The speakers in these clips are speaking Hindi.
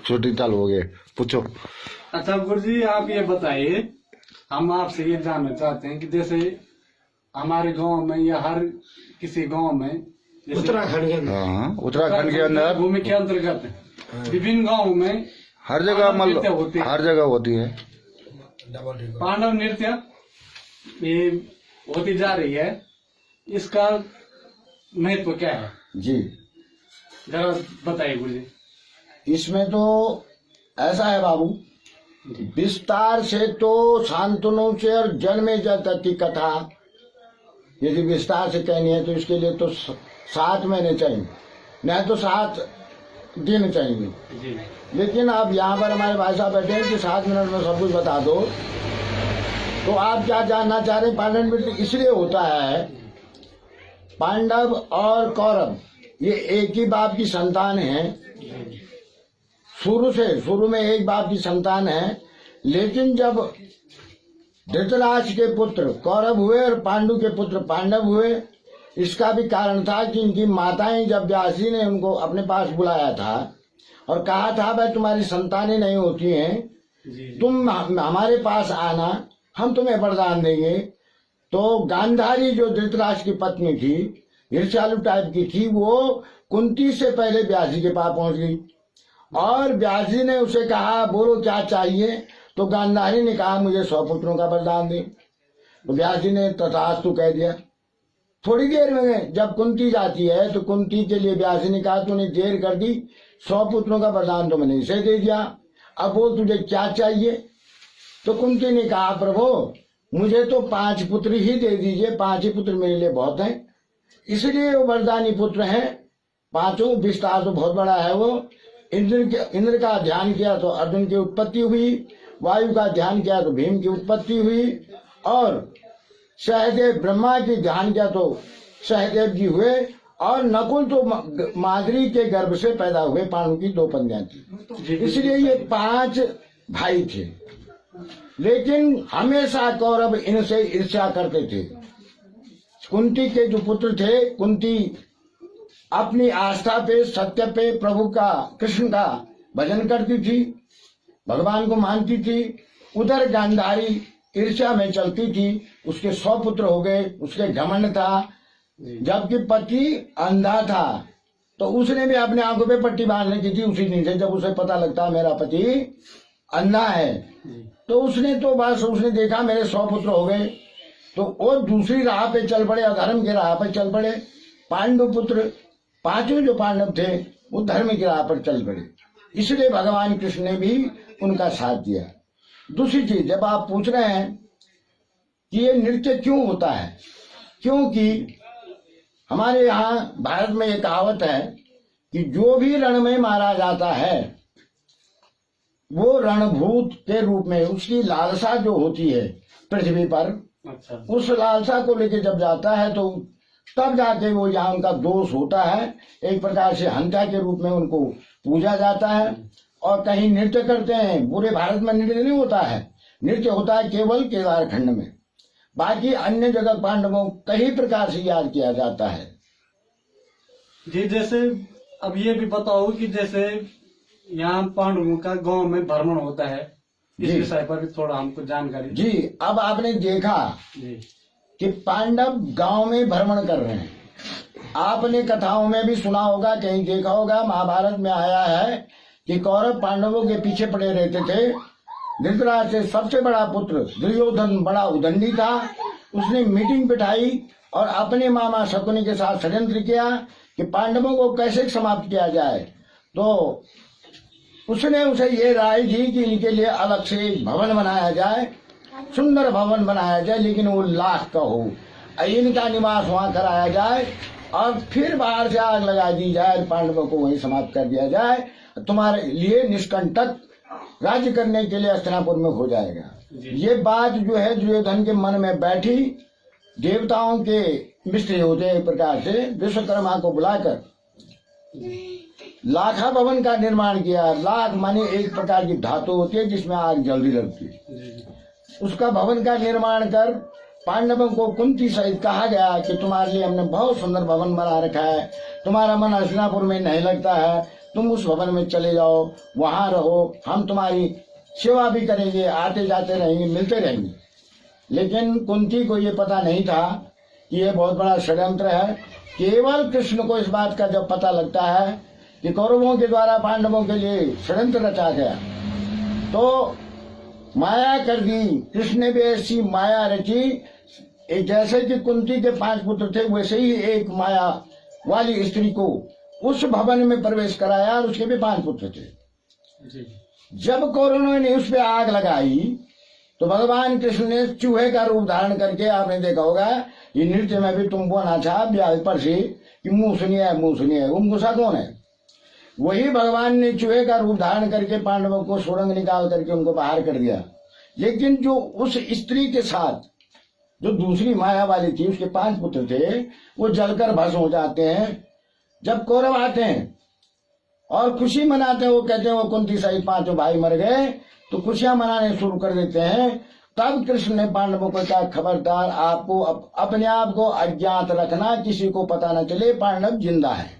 शूटिंग चालू हो गई, पूछो। अच्छा गुरु जी, आप ये बताइए, हम आपसे ये जानना चाहते हैं कि जैसे हमारे गांव में या हर किसी गांव में, उत्तराखंड के अंदर, हाँ, उत्तराखंड के अंदर भूमि के अंतर्गत विभिन्न गांवों में हर जगह होते हैं। हर जगह होती है पांडव नृत्य, ये होती जा रही है, इसका महत्व क्या है जी जरा बताइए गुरु जी। इसमें तो ऐसा है बाबू, विस्तार से तो शांतनु से और जन्मे जगत की कथा यदि विस्तार से कहनी है तो इसके लिए तो 7 महीने चाहिए, नहीं तो 7 दिन चाहिए जी। लेकिन अब यहाँ पर हमारे भाई साहब बैठे हैं कि 7 मिनट में सब कुछ बता दो। तो आप क्या जानना चाह रहे हैं? पांडव नृत्य इसलिए होता है, पांडव और कौरव ये एक ही बाप की संतान है, शुरू में एक बाप की संतान है। लेकिन जब धृतराष्ट्र के पुत्र कौरव हुए और पांडु के पुत्र पांडव हुए, इसका भी कारण था कि इनकी माताएं, जब व्यास जी ने उनको अपने पास बुलाया था और कहा था भाई तुम्हारी संतानें नहीं होती हैं, तुम हमारे पास आना, हम तुम्हें वरदान देंगे। तो गांधारी जो धृतराष्ट्र की पत्नी थी, ईर्ष्यालु टाइप की थी, वो कुंती से पहले व्यास जी के पास पहुंच गई और व्यास जी ने उसे कहा बोलो क्या चाहिए। तो गांधारी ने कहा मुझे 100 पुत्रों का वरदान दे। तो व्यास जी ने तथास्तु कह दिया। थोड़ी देर में जब कुंती जाती है तो कुंती के लिए व्यास जी ने कहा तूने देर कर दी, 100 पुत्रों का वरदान तो मैंने इसे दे दिया, अब बोल तुझे क्या चाहिए। तो कुंती ने कहा प्रभु मुझे तो 5 पुत्र ही दे दीजिए, 5 ही पुत्र मेरे लिए बहुत हैं, इसलिए वो वरदानी पुत्र हैं 5। विस्तार तो बहुत बड़ा है। वो इंद्र का ध्यान किया तो अर्जुन की उत्पत्ति हुई, वायु का ध्यान किया तो भीम की उत्पत्ति हुई, और सहदेव ब्रह्मा की ध्यान किया तो सहदेव जी हुए, और नकुल तो माद्री के गर्भ से पैदा हुए, पांडु की 2 पत्नियां थी। इसलिए ये 5 भाई थे। लेकिन हमेशा कौरव इनसे ईर्ष्या करते थे। कुंती के जो पुत्र थे, कुंती अपनी आस्था पे, सत्य पे, प्रभु का, कृष्ण का भजन करती थी, भगवान को मानती थी। उधर गांधारी ईर्ष्या में चलती थी, उसके 100 पुत्र हो गए, उसके घमंड था। जबकि पति अंधा था तो उसने भी अपने आंखों पे पट्टी बांध रखी थी उसी दिन से। जब उसे पता लगता मेरा पति अंधा है तो उसने तो बस उसने देखा मेरे 100 पुत्र हो गए तो वो दूसरी राह पे चल पड़े, अधर्म की राह पे चल पड़े। पांडु पुत्र 5 जो पांडव थे वो धर्म की राह पर चल पड़े, इसलिए भगवान कृष्ण ने भी उनका साथ दिया। दूसरी चीज, जब आप पूछ रहे हैं कि ये नृत्य क्यों होता है, क्योंकि हमारे यहाँ भारत में एक कहावत है कि जो भी रण में मारा जाता है वो रणभूत के रूप में उसकी लालसा जो होती है पृथ्वी पर, अच्छा। उस लालसा को लेके जब जाता है तो तब जाके वो यहाँ उनका दोष होता है। एक प्रकार से हंता के रूप में उनको पूजा जाता है। और कहीं नृत्य करते हैं, पूरे भारत में नृत्य नहीं होता है, नृत्य होता है केवल केदार खंड में, बाकी अन्य जगह पांडवों कई प्रकार से याद किया जाता है। जी, जैसे अब ये भी बताओ कि जैसे यहाँ पांडवों का गांव में भ्रमण होता है, इस विषय पर भी थोड़ा हमको जानकारी। जी, अब आपने देखा जी कि पांडव गांव में भ्रमण कर रहे हैं। आपने कथाओं में भी सुना होगा, कहीं देखा होगा, महाभारत में आया है कि कौरव पांडवों के पीछे पड़े रहते थे। धृतराष्ट्र से सबसे बड़ा पुत्र दुर्योधन बड़ा उदंडी था, उसने मीटिंग बिठाई और अपने मामा शकुनी के साथ षड्यंत्र किया कि पांडवों को कैसे समाप्त किया जाए। तो उसने उसे ये राय दी कि इनके लिए अलग से एक भवन बनाया जाए, सुंदर भवन बनाया जाए, लेकिन वो लाख का हो, इनका निवास वहां कराया जाए और फिर बाहर से आग लगा दी जाए, पांडवों को वहीं समाप्त कर दिया जाए, तुम्हारे लिए निष्कंटक राज्य करने के लिए हस्तिनापुर में हो जाएगा। ये बात जो है दुर्योधन के मन में बैठी। देवताओं के मिस्त्री होते एक प्रकार से, विश्वकर्मा को बुलाकर लाखा भवन का निर्माण किया। लाख माने एक प्रकार की धातु होती है जिसमें आग जल्दी लगती है। उसका भवन का निर्माण कर पांडवों को कुंती सहित कहा गया कि तुम्हारे लिए हमने बहुत सुंदर भवन बना रखा है, तुम्हारा मन हस्तिनापुर में नहीं लगता है तुम उस भवन में चले जाओ, वहां रहो, हम तुम्हारी सेवा भी करेंगे, आते जाते रहेंगे, मिलते रहेंगे। लेकिन कुंती को ये पता नहीं था कि ये बहुत बड़ा षड्यंत्र है। केवल कृष्ण को इस बात का जब पता लगता है कि कौरवों के द्वारा पांडवों के लिए षड्यंत्र रचा गया, तो माया कर दी। कृष्ण ने भी ऐसी माया रची, जैसे कि कुंती के 5 पुत्र थे, वैसे ही एक माया वाली स्त्री को उस भवन में प्रवेश कराया, और उसके भी 5 पुत्र थे। जब कौरवों ने उस पर आग लगाई तो भगवान कृष्ण ने चूहे का रूप धारण करके, आपने देखा होगा ये नृत्य में भी तुम बोना था ब्याह पर से कि मुंह सुनिए, मुंह सुनिए, वो गुस्सा कौन है? वही भगवान ने चूहे का रूप धारण करके पांडवों को सुरंग निकाल करके उनको बाहर कर दिया। लेकिन जो उस स्त्री के साथ जो दूसरी माया वाली थी, उसके 5 पुत्र थे, वो जलकर भस्म हो जाते हैं। जब कौरव आते हैं और खुशी मनाते हैं, वो कहते हैं वो कुंती सहित 5 भाई मर गए, तो खुशियां मनाने शुरू कर देते हैं। तब कृष्ण ने पांडवों को कहा, खबरदार, आपको अपने आप को अज्ञात रखना, किसी को पता न चले पांडव जिंदा है।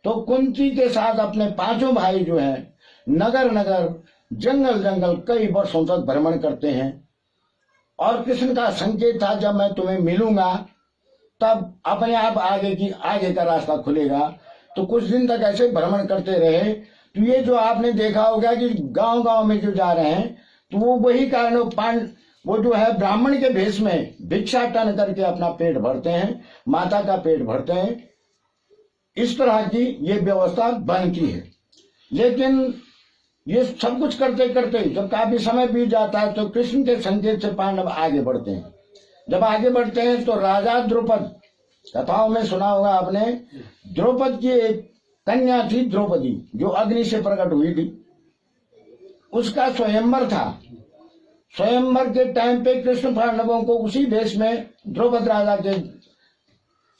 तो कुंती के साथ अपने 5 भाई जो हैं नगर नगर, जंगल जंगल कई वर्षों तक भ्रमण करते हैं। और कृष्ण का संकेत था, जब मैं तुम्हें मिलूंगा तब अपने आप आगे का रास्ता खुलेगा। तो कुछ दिन तक ऐसे भ्रमण करते रहे। तो ये जो आपने देखा होगा कि गांव गांव में जो जा रहे हैं, तो वो वही कारण, वो जो है ब्राह्मण के भेष में भिक्षाटन करके अपना पेट भरते हैं, माता का पेट भरते हैं। इस तरह की ये व्यवस्था बनती है। लेकिन ये सब कुछ करते करते जब काफी समय बीत जाता है, तो कृष्ण के संकेत से पांडव आगे बढ़ते हैं। जब आगे बढ़ते हैं तो राजा द्रौपद, कथाओं में सुना होगा आपने, द्रौपद की एक कन्या थी द्रौपदी, जो अग्नि से प्रकट हुई थी। उसका स्वयंवर था। स्वयंवर के टाइम पे कृष्ण पांडवों को उसी देश में द्रौपद राजा के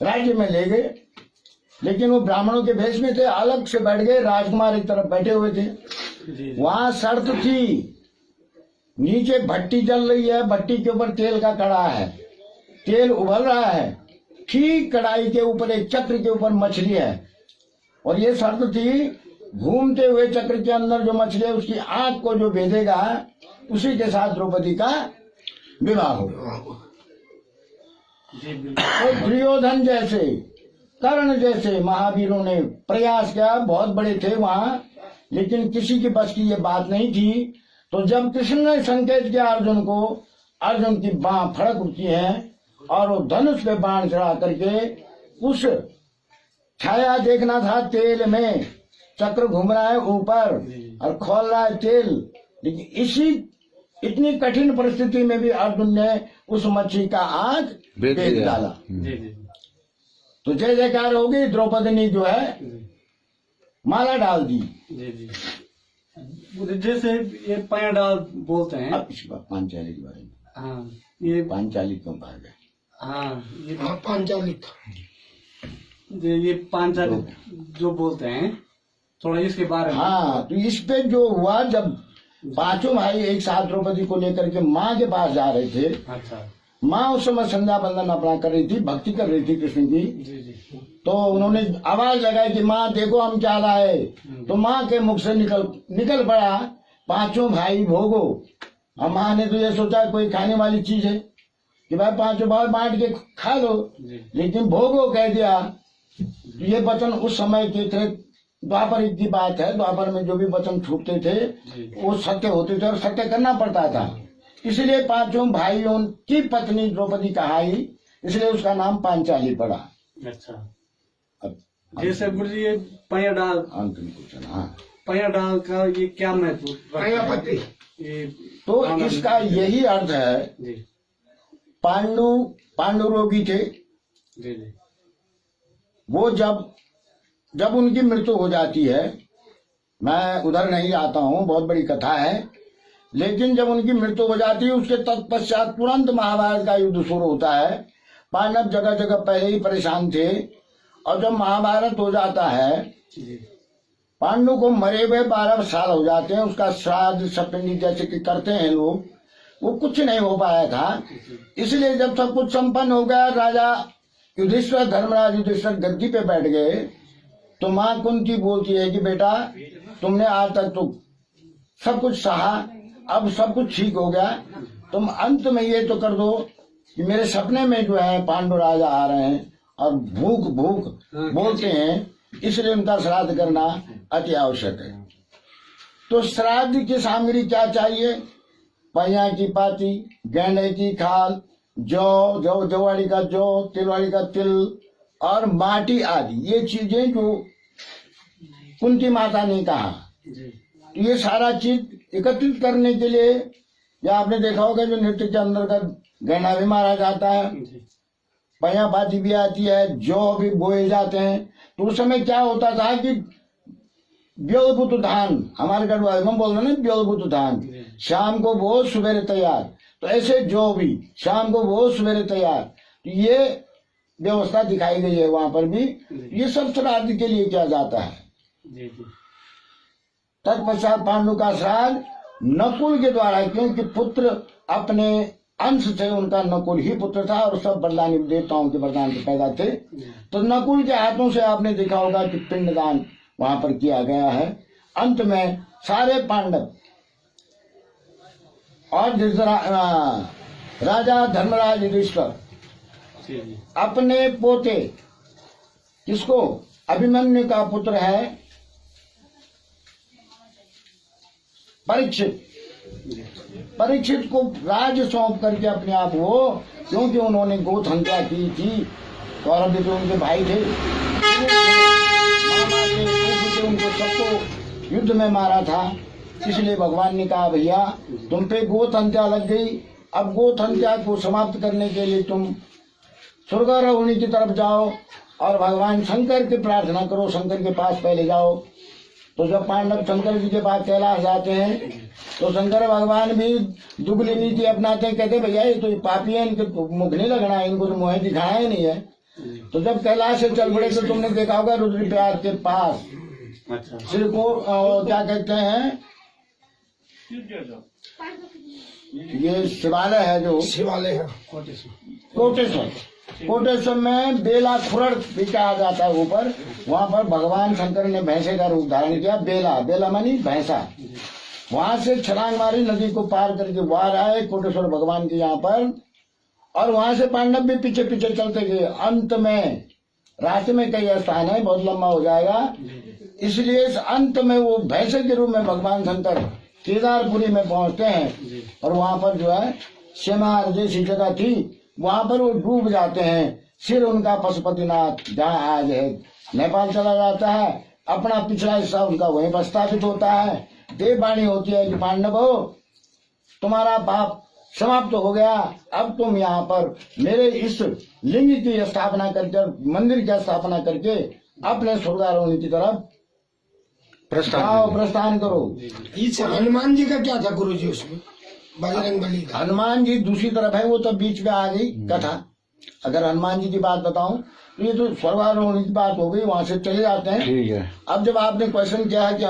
राज्य में ले गए। लेकिन वो ब्राह्मणों के भेष में थे, अलग से बैठ गए, राजकुमार एक तरफ बैठे हुए थे। वहां शर्त थी, नीचे भट्टी जल रही है, भट्टी के ऊपर तेल का कड़ा है, तेल उबल रहा है, ठीक कढ़ाई के ऊपर एक चक्र के ऊपर मछली है, और ये शर्त थी, घूमते हुए चक्र के अंदर जो मछली है उसकी आंख को जो भेदेगा, उसी के साथ द्रौपदी का विवाह होगा। तो दुर्योधन जैसे, कर्ण जैसे महावीरों ने प्रयास किया, बहुत बड़े थे वहां, लेकिन किसी के बस की ये बात नहीं थी। तो जब कृष्ण ने संकेत किया अर्जुन को, अर्जुन की बांह फड़क उठती है, और वो धनुष पे बाण चढ़ा करके उस छाया देखना था, तेल में चक्र घूम रहा है ऊपर और खोल रहा है तेल। लेकिन इतनी कठिन परिस्थिति में भी अर्जुन ने उस मच्छी का आंख भेद डाला। तो जय जयकार हो गई। द्रौपदी ने जो है माला डाल दी। जैसे ये पांडाल बोलते हैं, अब इस बार पांचाली के बारे में, हाँ, ये पांचाली क्यों कहा गया? हाँ, ये पांचाली, ये पांचाली जो बोलते हैं, थोड़ा इसके बारे में। हाँ, तो इस पे जो हुआ, जब 5 भाई एक साथ द्रौपदी को लेकर के माँ के पास जा रहे थे। अच्छा। माँ उस समय संध्या बंदन अपना कर रही थी, भक्ति कर रही थी कृष्ण की। तो उन्होंने आवाज लगाई कि माँ देखो हम क्या लाए। तो माँ के मुख से निकल पड़ा, 5 भाई भोगो। और माँ ने तो ये सोचा कोई खाने वाली चीज है कि भाई 5 भाई बांट के खा लो, लेकिन भोगो कह दिया। ये वचन उस समय के थे, द्वापर की बात है, द्वापर में जो भी वचन छूटते थे वो सत्य होते थे और सत्य करना पड़ता था। इसलिए 5 भाइयों की पत्नी द्रौपदी कहाई, इसलिए उसका नाम पांचाली पड़ा। अच्छा। जैसे गुरु जी ये पांडाल, अंत में पूछना, हाँ, पांडाल का ये क्या महत्व? ये तो इसका यही अर्थ है, पांडु रोगी थे। वो जब उनकी मृत्यु हो जाती है, मैं उधर नहीं जाता हूँ, बहुत बड़ी कथा है, लेकिन जब उनकी मृत्यु हो जाती है उसके तत्पश्चात तुरंत महाभारत का युद्ध शुरू होता है। पांडव जगह जगह पहले ही परेशान थे, और जब महाभारत हो जाता है, पांडु को मरे हुए 12 साल हो जाते हैं। उसका श्राद्ध सपिंडी जैसे कि करते हैं लोग, वो कुछ नहीं हो पाया था। इसलिए जब सब कुछ संपन्न हो गया, राजा युधिष्ठिर, धर्मराज युधिष्ठिर गद्दी पे बैठ गए, तो माँ कुंती बोलती है कि बेटा तुमने आज तक तो सब कुछ सहा, अब सब कुछ ठीक हो गया, तुम अंत में ये तो कर दो कि मेरे सपने में जो है पांडु राजा आ रहे हैं और भूख भूख बोलते हैं, इसलिए उनका श्राद्ध करना अति आवश्यक है। तो श्राद्ध की सामग्री क्या चाहिए? पहिया की पाती, गेंडे की खाल, जवाड़ी का जौ, तिलवाड़ी का तिल और माटी आदि, ये चीजें जो कुंती माता ने कहा, तो ये सारा चीज एकत्रित करने के लिए, या आपने देखा होगा जो नृत्य के अंदर का गहना भी मारा जाता है, पहिया पाती भी आती है, जौ भी बोए जाते हैं। तो उस समय क्या होता था कि ब्योलबुत धान, हमारे गढ़वाल में बोल रहे हैं ब्योलबुत धान, शाम को वो सवेरे तैयार, तो ऐसे जौ भी शाम को वो सवेरे तैयार। तो ये व्यवस्था दिखाई गई है वहां पर भी। ये सब श्राद्ध के लिए किया जाता है। तत्पश्चात पांडु का श्राद्ध नकुल के द्वारा, क्योंकि पुत्र अपने अंश से, उनका नकुल ही पुत्र था और सब वरदानी देवताओं के वरदान से पैदा थे, तो नकुल के हाथों से आपने देखा होगा कि पिंडदान वहां पर किया गया है। अंत में सारे पांडव और राजा धर्मराज युधिष्ठिर अपने पोते, किसको, अभिमन्यु का पुत्र है परीक्षित, परीक्षित को राज सौंप करके अपने आप वो, क्योंकि उन्होंने गोथ हत्या की थी, कौरव भी तो उनके भाई थे, उनको सबको युद्ध में मारा था, इसलिए भगवान ने कहा भैया तुम पे गोथ हत्या लग गई, अब गोथ हत्या को समाप्त करने के लिए तुम स्वर्गारोहणी की तरफ जाओ और भगवान शंकर की प्रार्थना करो, शंकर के पास पहले जाओ। तो जब पांडव शंकर जी के पास कैलाश जाते हैं तो शंकर भगवान भी दुगली नीति अपनाते हैं, कहते भैया ये तो पापी है, इनके मुख नहीं लगना है, इनको तो मुँह दिखाया ही नहीं है। तो जब कैलाश से चल पड़े तो तुमने देखा होगा रुद्रप्रयाग के पास सिर को क्या कहते हैं, ये शिवालय है, जो शिवालय है कोटेश्वर, कोटेश्वर में बेला खुरड़ भी कहा जाता है ऊपर, वहां पर भगवान शंकर ने भैंसे का रूप धारण किया, बेला, बेला मानी भैंसा, वहां से छलांग मारी, नदी को पार करके बाहर आए कोटेश्वर भगवान के यहाँ पर, और वहां से पांडव भी पीछे पीछे चलते गए। अंत में रास्ते में कई स्थान है, बहुत लंबा हो जाएगा, इसलिए इस अंत में वो भैंसे के रूप में भगवान शंकर केदारपुरी में पहुंचते हैं, और वहां पर जो है शेमार जैसी जगह थी, वहां पर वो डूब जाते हैं। सिर उनका पशुपतिनाथ जहाँ आज है नेपाल चला जाता है, अपना पिछला हिस्सा उनका वहीं पर स्थापित होता है। देववाणी होती है कि पांडव हो, तुम्हारा पाप समाप्त हो गया, अब तुम यहाँ पर मेरे इस लिंग की स्थापना करके, मंदिर की स्थापना करके अपने स्वर्गारोहणी की तरफ प्रस्थान करो। हनुमान जी का क्या था गुरु जी उसमें, बजरंगबली का? हनुमान जी दूसरी तरफ है, वो तो बीच में आ गई कथा। अगर हनुमान जी की बात बताऊं तो ये तो स्वर्गारोहणी की बात हो गई, वहां से चले जाते हैं। ठीक है। अब जब आपने क्वेश्चन किया है कि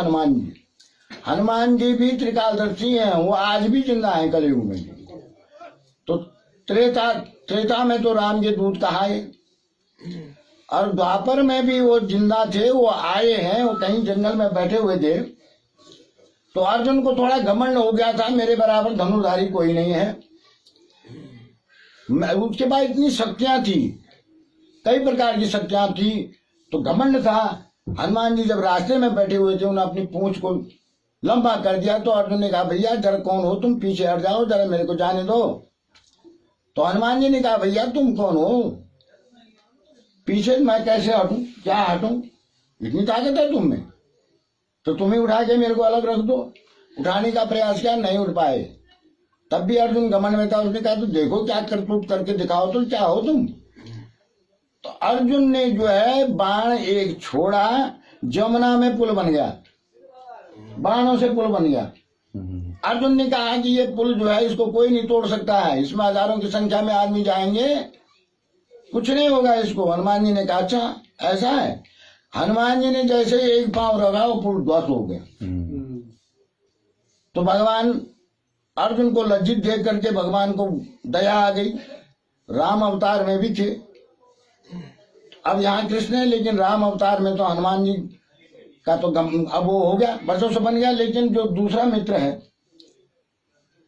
हनुमान जी भी त्रिकालदर्शी हैं, वो आज भी जिंदा है कलयुग में। तो त्रेता में तो राम के दूत कहा है, और द्वापर में भी वो जिंदा थे, वो आए हैं, वो कहीं जंगल में बैठे हुए थे, तो अर्जुन को थोड़ा घमंड हो गया था, मेरे बराबर धनुर्धारी कोई नहीं है। उसके बाद इतनी शक्तियां थी, कई प्रकार की शक्तियां थी, तो घमंड था। हनुमान जी जब रास्ते में बैठे हुए थे, उन्होंने अपनी पूंछ को लंबा कर दिया, तो अर्जुन ने कहा भैया जरा कौन हो तुम, पीछे हट जाओ, जरा मेरे को जाने दो। तो हनुमान जी ने कहा भैया तुम कौन हो, पीछे मैं कैसे हटूं, क्या हटूं, इतनी ताकत है तुम में, तो तुम्हें उठा के मेरे को अलग रख दो। उठाने का प्रयास किया, नहीं उठ पाए, तब भी अर्जुन घमंड में था। उसने कहा तो देखो क्या करतूत करके दिखाओ, तो क्या हो तुम। तो अर्जुन ने जो है बाण एक छोड़ा, जमुना में पुल बन गया, बाणों से पुल बन गया। अर्जुन ने कहा कि ये पुल जो है इसको कोई नहीं तोड़ सकता है, इसमें हजारों की संख्या में आदमी जाएंगे, कुछ नहीं होगा इसको। हनुमान जी ने कहा अच्छा ऐसा है। हनुमान जी ने जैसे एक पांव रखा, वो पुल ध्वस्त हो गया। तो भगवान अर्जुन को लज्जित देख करके भगवान को दया आ गई, राम अवतार में भी थे, अब यहाँ कृष्ण है, लेकिन राम अवतार में तो हनुमान जी का तो अब वो हो गया, वर्षों से बन गया, लेकिन जो दूसरा मित्र है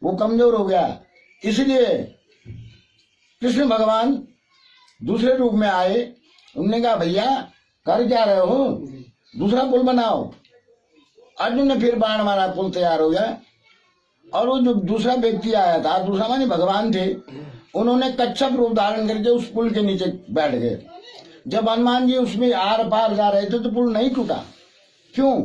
वो कमजोर हो गया। इसलिए कृष्ण भगवान दूसरे रूप में आए। उन्होंने कहा भैया कर क्या रहे हो, दूसरा पुल बनाओ। अर्जुन ने फिर बाण मारा, पुल तैयार हो गया। और वो जो दूसरा व्यक्ति आया था, दूसरा माने भगवान थे, उन्होंने कच्छप रूप धारण करके उस पुल के नीचे बैठ गए। जब हनुमान जी उसमें आर पार जा रहे थे तो पुल नहीं टूटा। क्यों?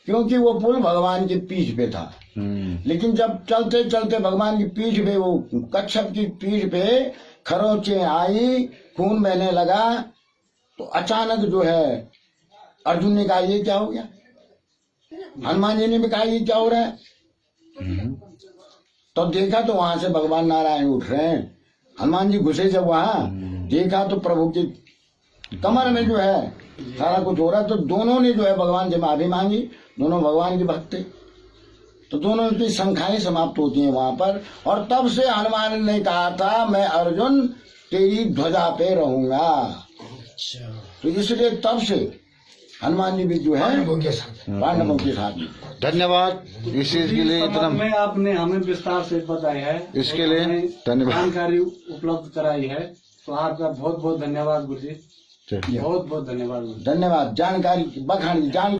क्योंकि वो पुल भगवान की पीठ पे था। लेकिन जब चलते चलते भगवान की पीठ पे, वो कच्छप की पीठ पे खरोंचे आई, खून बहने लगा, तो अचानक जो है अर्जुन ने कहा ये क्या हो गया। हनुमान जी ने भी कहा ये क्या हो रहा है। तो देखा तो वहां से भगवान नारायण उठ रहे हैं। हनुमान जी घुसे जब वहां, देखा तो प्रभु की कमर में जो है सारा कुछ हो रहा है। तो दोनों ने जो है भगवान से माफी मांगी, दोनों भगवान के भक्त थे, तो दोनों की संख्याएं समाप्त होती हैं वहां पर। और तब से हनुमान ने कहा था मैं अर्जुन तेरी ध्वजा पे रहूंगा। तो इसलिए तब से हनुमान जी भी जो है पांडवों के साथ। धन्यवाद इस चीज के लिए, इतना में आपने हमें विस्तार से बताया है, इसके लिए हमें धन्यवाद। जानकारी उपलब्ध कराई है। तो आपका बहुत बहुत धन्यवाद गुरु जी, बहुत बहुत धन्यवाद। धन्यवाद। जानकारी बखान जान